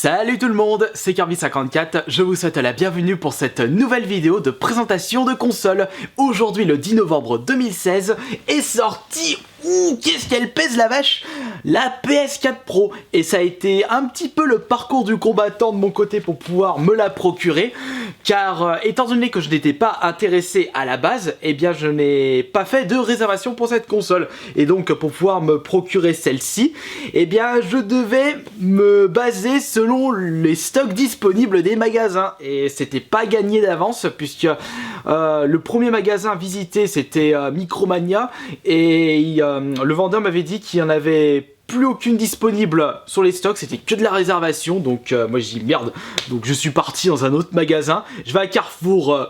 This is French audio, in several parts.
Salut tout le monde, c'est Kirby54, je vous souhaite la bienvenue pour cette nouvelle vidéo de présentation de console. Aujourd'hui le 10 novembre 2016 est sorti, qu'est-ce qu'elle pèse la vache, la PS4 Pro. Et ça a été un petit peu le parcours du combattant de mon côté pour pouvoir me la procurer. Car étant donné que je n'étais pas intéressé à la base, eh bien je n'ai pas fait de réservation pour cette console. Et donc pour pouvoir me procurer celle-ci, eh bien je devais me baser selon les stocks disponibles des magasins. Et c'était pas gagné d'avance puisque le premier magasin visité c'était Micromania. Et le vendeur m'avait dit qu'il y en avait plus aucune disponible sur les stocks, c'était que de la réservation, donc moi je dis merde, donc je suis parti dans un autre magasin, je vais à Carrefour,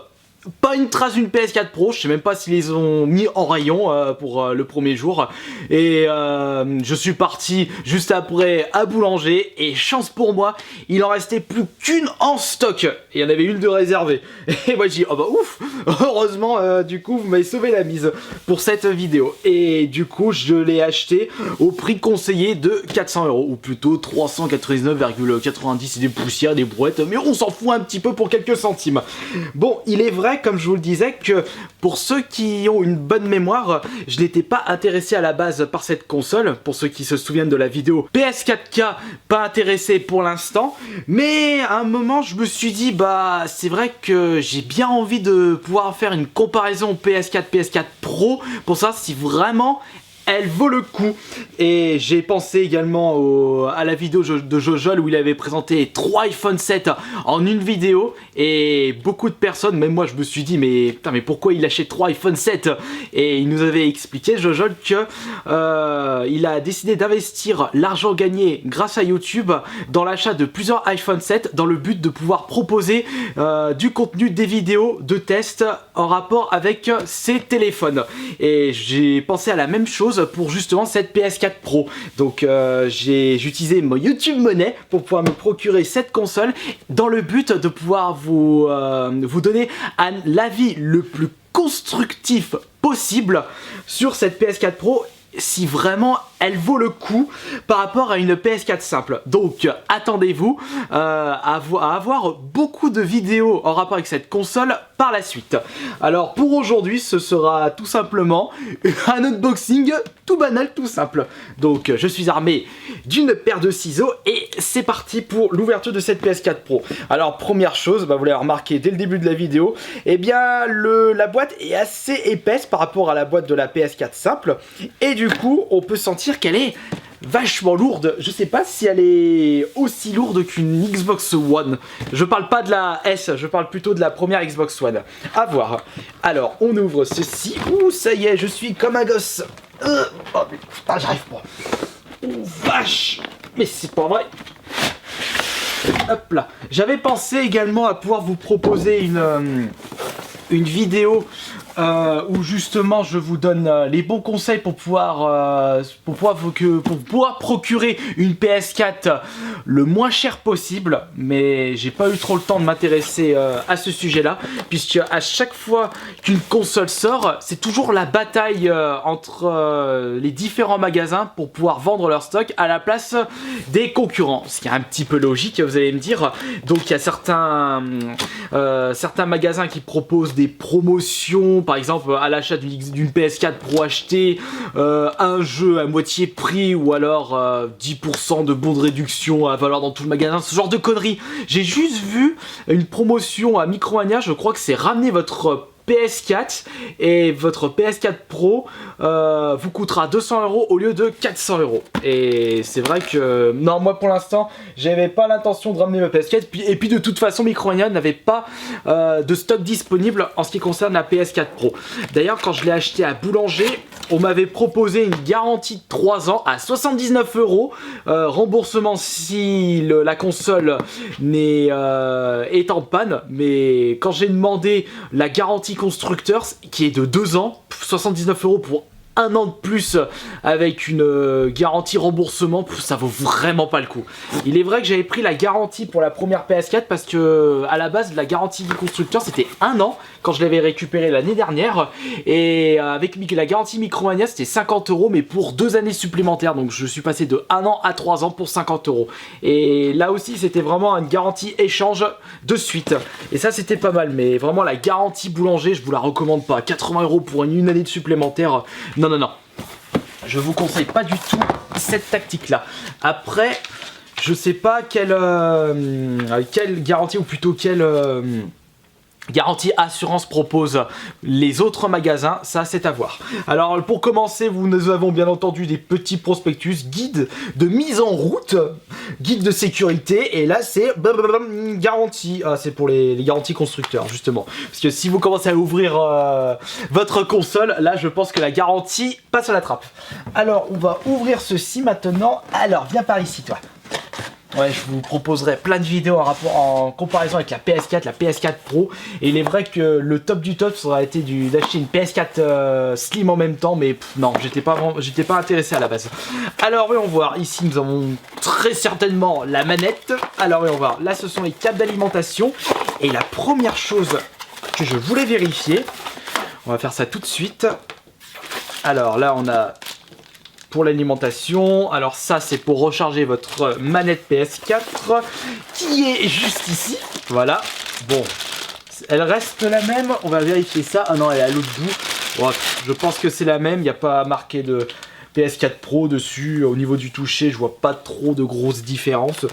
pas une trace d'une PS4 Pro, je sais même pas s'ils les ont mis en rayon pour le premier jour, et je suis parti juste après à Boulanger, et chance pour moi, il en restait plus qu'une en stock, et il y en avait une de réservée, et moi je dis oh bah ouf, heureusement du coup vous m'avez sauvé la mise pour cette vidéo, et du coup je l'ai acheté au prix conseillé de 400 €, ou plutôt 399,90, c'est des poussières, des brouettes, mais on s'en fout un petit peu pour quelques centimes. Bon, il est vrai, comme je vous le disais, que pour ceux qui ont une bonne mémoire, je n'étais pas intéressé à la base par cette console, pour ceux qui se souviennent de la vidéo PS4K, pas intéressé pour l'instant, mais à un moment je me suis dit, bah c'est vrai que j'ai bien envie de pouvoir faire une comparaison PS4 Pro, pour savoir si vraiment elle vaut le coup. Et j'ai pensé également à la vidéo de Jojol où il avait présenté 3 iPhone 7 en une vidéo, et beaucoup de personnes, même moi je me suis dit mais putain, mais pourquoi il achète 3 iPhone 7, et il nous avait expliqué Jojol que il a décidé d'investir l'argent gagné grâce à YouTube dans l'achat de plusieurs iPhone 7 dans le but de pouvoir proposer du contenu, des vidéos de test en rapport avec ses téléphones. Et j'ai pensé à la même chose pour justement cette PS4 Pro. Donc j'ai utilisé mon YouTube Money pour pouvoir me procurer cette console dans le but de pouvoir vous donner l'avis le plus constructif possible sur cette PS4 Pro, si vraiment elle vaut le coup par rapport à une PS4 simple. Donc attendez-vous à avoir beaucoup de vidéos en rapport avec cette console par la suite. Alors pour aujourd'hui ce sera tout simplement un unboxing tout banal, tout simple. Donc je suis armé d'une paire de ciseaux et c'est parti pour l'ouverture de cette PS4 Pro. Alors première chose, bah, vous l'avez remarqué dès le début de la vidéo, eh bien la boîte est assez épaisse par rapport à la boîte de la PS4 simple, et du coup on peut sentir qu'elle est vachement lourde. Je sais pas si elle est aussi lourde qu'une Xbox One. Je parle pas de la S, je parle plutôt de la première Xbox One. À voir. Alors, on ouvre ceci. Ouh, ça y est, je suis comme un gosse. Oh, mais putain, j'arrive pas. Oh, vache. Mais c'est pas vrai. Hop là. J'avais pensé également à pouvoir vous proposer une vidéo où justement je vous donne les bons conseils pour pouvoir procurer une PS4 le moins cher possible, mais j'ai pas eu trop le temps de m'intéresser à ce sujet là, puisque à chaque fois qu'une console sort, c'est toujours la bataille entre les différents magasins pour pouvoir vendre leur stock à la place des concurrents, ce qui est un petit peu logique, vous allez me dire. Donc il y a certains magasins qui proposent des promotions, par exemple à l'achat d'une PS4 Pro achetée, un jeu à moitié prix, ou alors 10% de bons de réduction à valeur dans tout le magasin, ce genre de conneries. J'ai juste vu une promotion à Micromania, je crois que c'est ramener votre PS4 et votre PS4 Pro vous coûtera 200 € au lieu de 400 €. Et c'est vrai que non, moi pour l'instant j'avais pas l'intention de ramener ma PS4, et puis de toute façon Micromania n'avait pas de stock disponible en ce qui concerne la PS4 Pro. D'ailleurs quand je l'ai acheté à Boulanger, on m'avait proposé une garantie de 3 ans à 79 €, remboursement si la console est en panne, mais quand j'ai demandé la garantie constructeur qui est de 2 ans, 79 € pour un an de plus avec une garantie remboursement, ça vaut vraiment pas le coup. Il est vrai que j'avais pris la garantie pour la première PS4 parce que à la base la garantie du constructeur c'était un an quand je l'avais récupéré l'année dernière, et avec la garantie Micromania c'était 50 € mais pour 2 années supplémentaires, donc je suis passé de 1 an à 3 ans pour 50 €. Et là aussi c'était vraiment une garantie échange de suite, et ça c'était pas mal, mais vraiment la garantie boulanger je vous la recommande pas. 80 € pour une année de supplémentaire, non non non, je vous conseille pas du tout cette tactique là. Après je sais pas quelle garantie, ou plutôt quelle garantie assurance propose les autres magasins, ça c'est à voir. Alors pour commencer, nous avons bien entendu des petits prospectus, guide de mise en route, guide de sécurité, et là c'est garantie. Ah, c'est pour les garanties constructeurs justement, parce que si vous commencez à ouvrir votre console, là je pense que la garantie passe à la trappe. Alors on va ouvrir ceci maintenant. Alors viens par ici toi. Ouais, je vous proposerai plein de vidéos en comparaison avec la PS4, la PS4 Pro. Et il est vrai que le top du top, ça aurait été d'acheter une PS4 Slim en même temps, mais non, j'étais pas intéressé à la base. Alors, voyons voir. Ici, nous avons très certainement la manette. Alors, voyons voir. Là, ce sont les câbles d'alimentation. Et la première chose que je voulais vérifier, on va faire ça tout de suite. Alors là, on a pour l'alimentation, alors ça c'est pour recharger votre manette PS4 qui est juste ici, voilà. Bon, elle reste la même, on va vérifier ça. Ah non, elle est à l'autre bout. Ouais, je pense que c'est la même, il n'y a pas marqué de PS4 Pro dessus. Au niveau du toucher, je vois pas trop de grosses différences.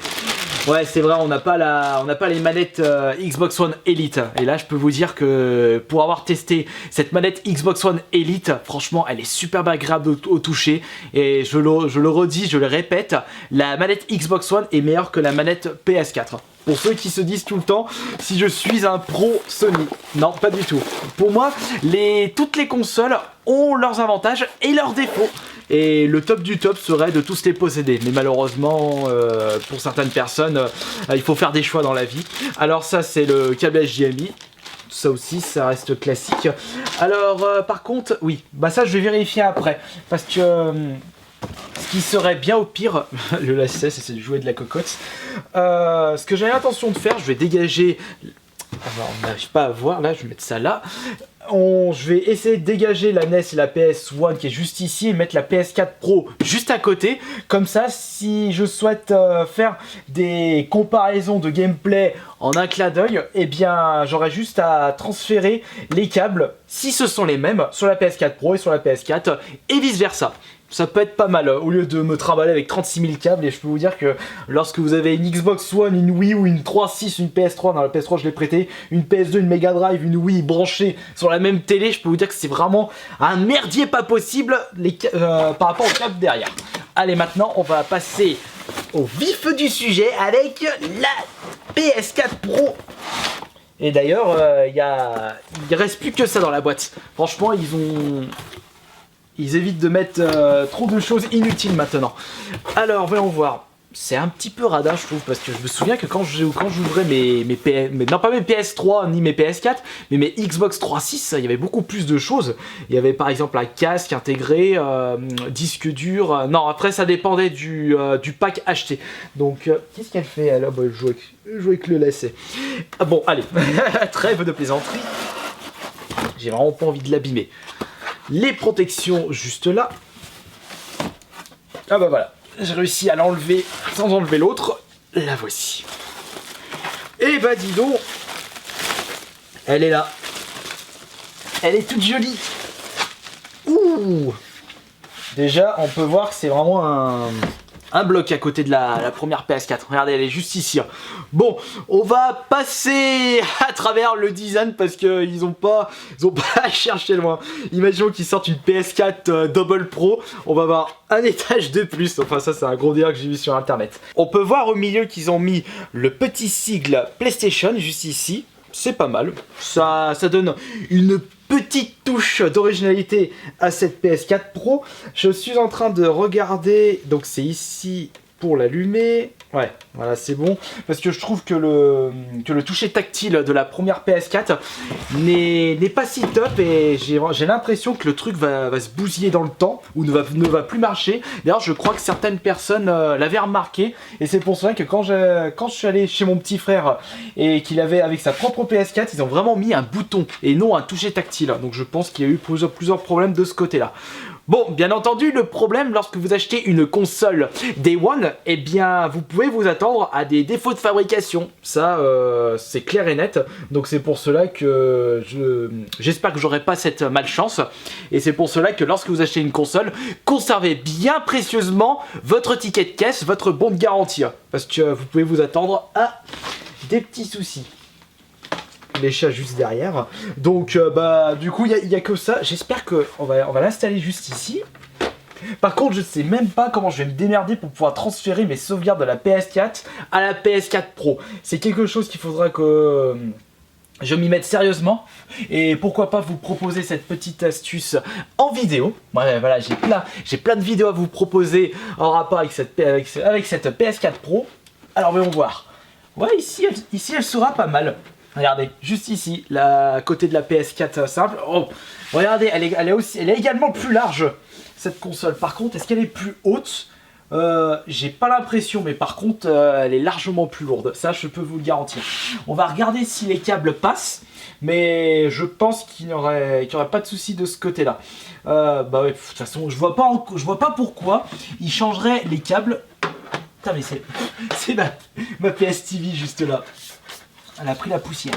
Ouais, c'est vrai, on n'a pas les manettes Xbox One Elite. Et là, je peux vous dire que pour avoir testé cette manette Xbox One Elite, franchement, elle est super agréable au toucher. Et je le redis, je le répète, la manette Xbox One est meilleure que la manette PS4. Pour ceux qui se disent tout le temps, si je suis un pro Sony. Non, pas du tout. Pour moi, toutes les consoles ont leurs avantages et leurs défauts. Et le top du top serait de tous les posséder. Mais malheureusement, pour certaines personnes, il faut faire des choix dans la vie. Alors ça, c'est le câble HDMI. Ça aussi, ça reste classique. Alors, par contre, oui, bah ça, je vais vérifier après. Parce que ce qui serait bien au pire, le lacet, c'est de jouer de la cocotte. Ce que j'ai l'intention de faire, je vais dégager... Alors, on n'arrive pas à voir, là, je vais mettre ça là. Je vais essayer de dégager la NES et la PS1 qui est juste ici et mettre la PS4 Pro juste à côté. Comme ça, si je souhaite faire des comparaisons de gameplay en un clin d'œil, eh bien j'aurai juste à transférer les câbles, si ce sont les mêmes, sur la PS4 Pro et sur la PS4 et vice versa. Ça peut être pas mal, au lieu de me trimballer avec 36 000 câbles. Et je peux vous dire que lorsque vous avez une Xbox One, une Wii ou une 3.6, une PS3, dans la PS3 je l'ai prêté, une PS2, une Mega Drive, une Wii branchée sur la même télé, je peux vous dire que c'est vraiment un merdier pas possible par rapport aux câbles derrière. Allez, maintenant on va passer au vif du sujet avec la PS4 Pro. Et d'ailleurs, il reste plus que ça dans la boîte. Franchement, ils évitent de mettre trop de choses inutiles maintenant. Alors, voyons voir. C'est un petit peu radin, je trouve, parce que je me souviens que quand j'ouvrais non pas mes PS3 ni mes PS4, mais mes Xbox 3.6, il y avait beaucoup plus de choses. Il y avait par exemple un casque intégré, disque dur. Non, après ça dépendait du pack acheté. Donc, qu'est-ce qu'elle fait elle? Bah, elle joue avec le lacet. Ah bon, allez, trêve de plaisanterie. J'ai vraiment pas envie de l'abîmer. Les protections juste là. Ah bah voilà. J'ai réussi à l'enlever sans enlever l'autre. La voici. Et bah dis donc, elle est là. Elle est toute jolie. Ouh. Déjà, on peut voir que c'est vraiment un bloc à côté de la première PS4. Regardez, elle est juste ici. Bon, on va passer à travers le design parce qu'ils ont pas à chercher loin. Imaginons qu'ils sortent une PS4 Double Pro. On va avoir un étage de plus. Enfin, ça, c'est un gros délire que j'ai vu sur internet. On peut voir au milieu qu'ils ont mis le petit sigle PlayStation juste ici. C'est pas mal. Ça donne une petite touche d'originalité à cette PS4 Pro. Je suis en train de regarder, donc c'est ici pour l'allumer. Ouais, voilà, c'est bon. Parce que je trouve que le toucher tactile de la première PS4 n'est pas si top. Et j'ai l'impression que le truc va se bousiller dans le temps. Ou ne va plus marcher. D'ailleurs, je crois que certaines personnes l'avaient remarqué. Et c'est pour cela que quand je suis allé chez mon petit frère et qu'il avait avec sa propre PS4, ils ont vraiment mis un bouton et non un toucher tactile. Donc je pense qu'il y a eu plusieurs problèmes de ce côté-là. Bon, bien entendu, le problème lorsque vous achetez une console Day One, eh bien, vous pouvez vous attendre à des défauts de fabrication. Ça, c'est clair et net. Donc c'est pour cela que j'espère que j'aurai pas cette malchance. Et c'est pour cela que lorsque vous achetez une console, conservez bien précieusement votre ticket de caisse, votre bon de garantie. Parce que vous pouvez vous attendre à des petits soucis. Les chats juste derrière. Donc du coup il y a que ça. J'espère que on va l'installer juste ici. Par contre je sais même pas comment je vais me démerder pour pouvoir transférer mes sauvegardes de la PS4 à la PS4 Pro. C'est quelque chose qu'il faudra que je m'y mette sérieusement. Et pourquoi pas vous proposer cette petite astuce en vidéo. Ouais, voilà, j'ai plein de vidéos à vous proposer en rapport avec cette PS4 Pro. Alors voyons voir. Ouais, ici elle sera pas mal. Regardez, juste ici, à côté de la PS4 simple. Oh, regardez, elle est également plus large, cette console. Par contre, est-ce qu'elle est plus haute? J'ai pas l'impression, mais par contre, elle est largement plus lourde. Ça, je peux vous le garantir. On va regarder si les câbles passent, mais je pense qu'il n'y aurait pas de souci de ce côté-là. Ouais, de toute façon, je vois pas pourquoi ils changeraient les câbles. Putain, mais c'est ma PS TV juste là. Elle a pris la poussière.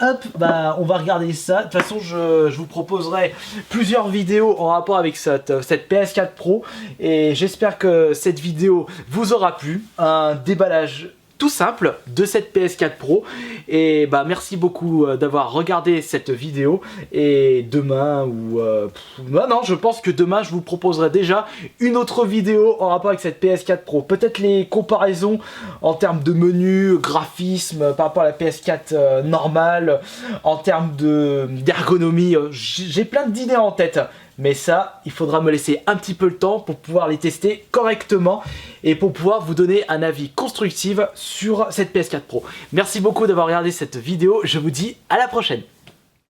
Hop, on va regarder ça. De toute façon, je vous proposerai plusieurs vidéos en rapport avec cette PS4 Pro. Et j'espère que cette vidéo vous aura plu. Un déballage tout simple de cette PS4 Pro. Et merci beaucoup d'avoir regardé cette vidéo. Et demain non, je pense que demain je vous proposerai déjà une autre vidéo en rapport avec cette PS4 Pro. Peut-être les comparaisons en termes de menu, graphisme par rapport à la PS4 normale, en termes d'ergonomie. J'ai plein d'idées en tête. Mais ça, il faudra me laisser un petit peu le temps pour pouvoir les tester correctement et pour pouvoir vous donner un avis constructif sur cette PS4 Pro. Merci beaucoup d'avoir regardé cette vidéo, je vous dis à la prochaine.